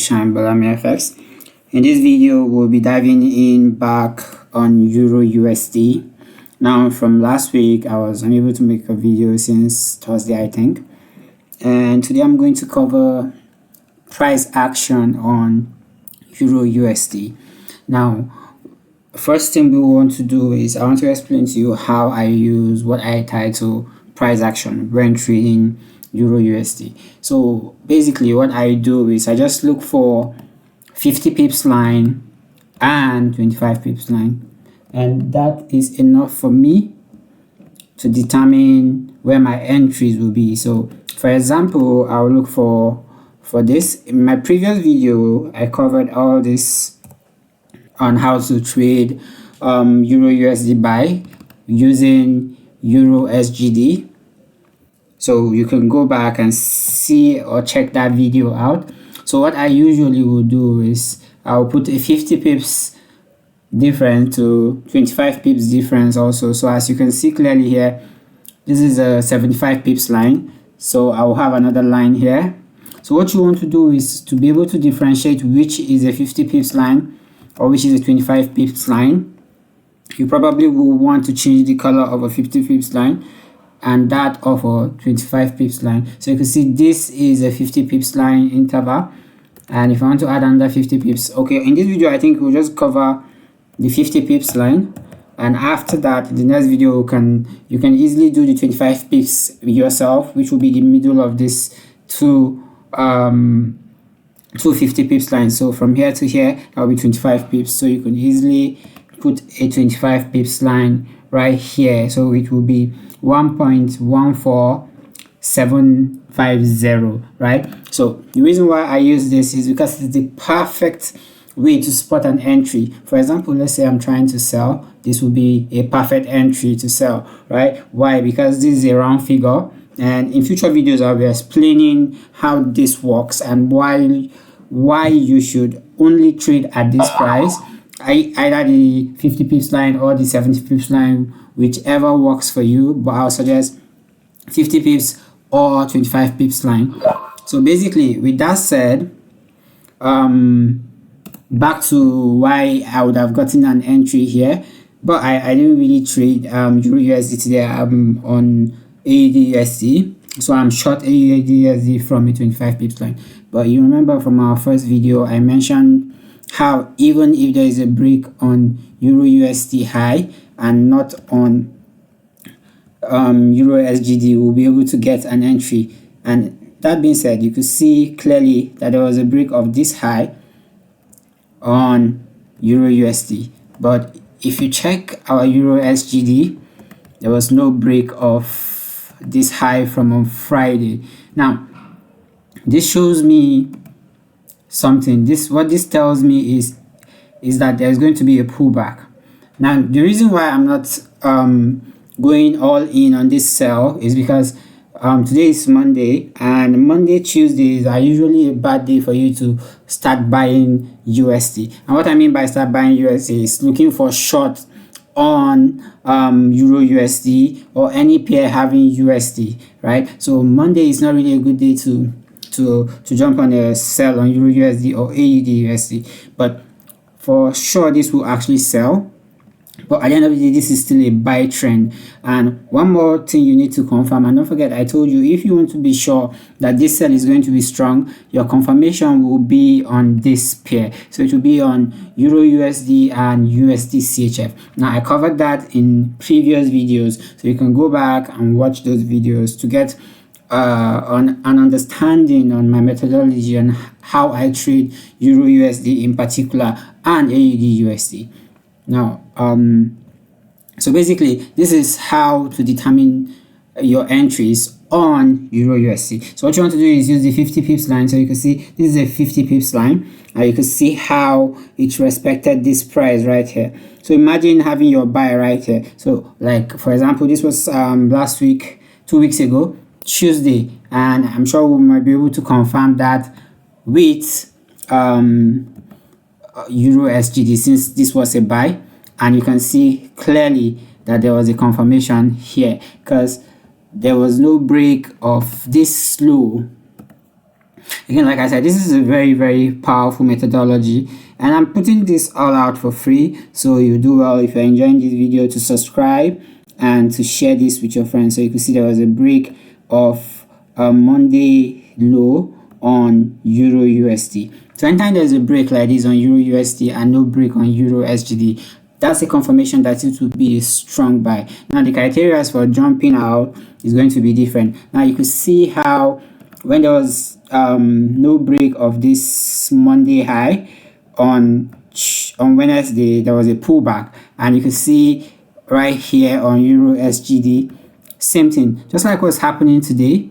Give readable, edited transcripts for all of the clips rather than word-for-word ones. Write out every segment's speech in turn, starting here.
Shinebalami FX. In this video, we'll be diving in back on EURUSD. Now, from last week, I was unable to make a video since Thursday, I think. And today I'm going to cover price action on EURUSD. Now, first thing we want to do is I want to explain to you how I use what I title price action when trading EURUSD. So basically what I do is I just look for 50 pips line and 25 pips line, and that is enough for me to determine where my entries will be. So for example, I'll look for this. In my previous video, I covered all this on how to trade EURUSD buy using EURUSD. So you can go back and see or check that video out. So what I usually will do is I'll put a 50 pips difference to 25 pips difference also. So as you can see clearly here, this is a 75 pips line. So I will have another line here. So what you want to do is to be able to differentiate which is a 50 pips line or which is a 25 pips line. You probably will want to change the color of a 50 pips line and that of a 25 pips line. So you can see this is a 50 pips line interval, and if I want to add another 50 pips, okay, in this video I think we'll just cover the 50 pips line, and after that in the next video you can easily do the 25 pips yourself, which will be the middle of this two 50 pips lines. So from here to here that will be 25 pips, so you can easily put a 25 pips line right here, so it will be 1.14750, right? So the reason why I use this is because it's the perfect way to spot an entry. For example, let's say I'm trying to sell, this will be a perfect entry to sell, right? Why? Because this is a round figure, and in future videos I'll be explaining how this works and why you should only trade at this price, either the 50 pips line or the 70 pips line, whichever works for you, but I'll suggest 50 pips or 25 pips line. So basically, with that said, back to why I would have gotten an entry here, but I didn't really trade EURUSD today. I'm on AUDUSD, so I'm short AUDUSD from a 25 pips line. But you remember from our first video, I mentioned how even if there is a break on EURUSD high and not on EURUSD, we'll be able to get an entry. And that being said, you could see clearly that there was a break of this high on EURUSD, but if you check our EURUSD, there was no break of this high from on Friday. Now this shows me something. What this tells me is that there's going to be a pullback. Now the reason why I'm not going all in on this sell is because today is Monday, and Monday, Tuesdays are usually a bad day for you to start buying USD. And what I mean by start buying USD is looking for short on EURUSD or any pair having USD, right? So Monday is not really a good day to jump on a sell on EURUSD or AUDUSD, but for sure this will actually sell. But at the end of the day, this is still a buy trend. And one more thing you need to confirm, and don't forget, I told you, if you want to be sure that this sell is going to be strong, your confirmation will be on this pair. So it will be on EURUSD and USD CHF. Now I covered that in previous videos, so you can go back and watch those videos to get on an understanding on my methodology and how I trade EURUSD in particular and AUDUSD. Now so basically this is how to determine your entries on EURUSD. So what you want to do is use the 50 pips line. So you can see this is a 50 pips line, and you can see how it respected this price right here. So imagine having your buy right here. So like for example, this was last week, 2 weeks ago, Tuesday, and I'm sure we might be able to confirm that with EURUSD, since this was a buy, and you can see clearly that there was a confirmation here because there was no break of this low Again, like I said, this is a very powerful methodology, and I'm putting this all out for free. So you do well if you're enjoying this video to subscribe and to share this with your friends. So you can see there was a break of a Monday low on Euro USD. So anytime there's a break like this on Euro USD and no break on Euro SGD, that's a confirmation that it will be a strong buy. Now the criteria for jumping out is going to be different. Now you could see how when there was no break of this Monday high on Wednesday, there was a pullback, and you can see right here on Euro SGD, same thing, just like what's happening today.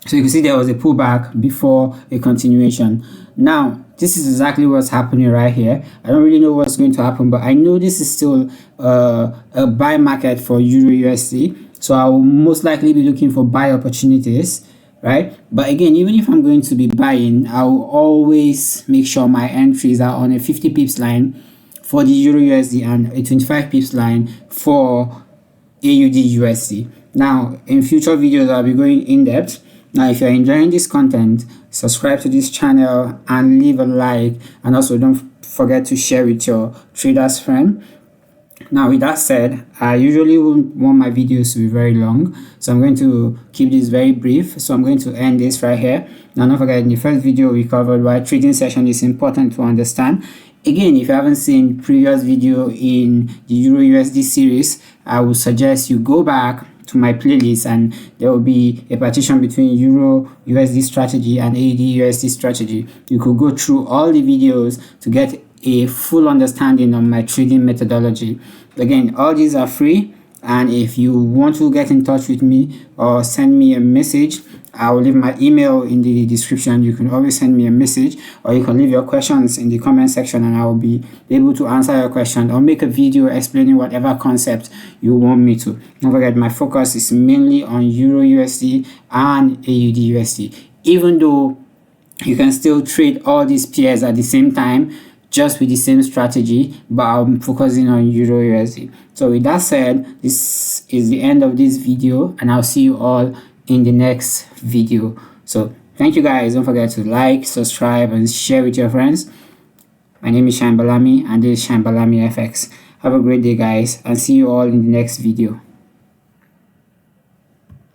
So you can see there was a pullback before a continuation. Now this is exactly what's happening right here. I don't really know what's going to happen, but I know this is still a buy market for Euro USD, so I will most likely be looking for buy opportunities, right? But again, even if I'm going to be buying, I will always make sure my entries are on a 50 pips line for the Euro USD and a 25 pips line for AUD USD. Now in future videos I'll be going in depth. Now if you're enjoying this content, subscribe to this channel and leave a like, and also don't forget to share with your traders friend. Now with that said, I usually won't want my videos to be very long, so I'm going to keep this very brief. So I'm going to end this right here. Now don't forget, in the first video we covered why trading session is important to understand. Again, if you haven't seen previous video in the Euro USD series, I would suggest you go back to my playlist, and there will be a partition between Euro USD strategy and AUD USD strategy. You could go through all the videos to get a full understanding of my trading methodology. Again, all these are free, and if you want to get in touch with me or send me a message, I will leave my email in the description. You can always send me a message, or you can leave your questions in the comment section, and I will be able to answer your question or make a video explaining whatever concept you want me to. Don't forget, my focus is mainly on Euro USD and AUD USD, even though you can still trade all these pairs at the same time just with the same strategy, but I'm focusing on Euro USD. So with that said, this is the end of this video, and I'll see you all in the next video. So thank you guys. Don't forget to like, subscribe, and share with your friends. My name is Shinebalami, and this is Shinebalami FX. Have a great day guys, and see you all in the next video.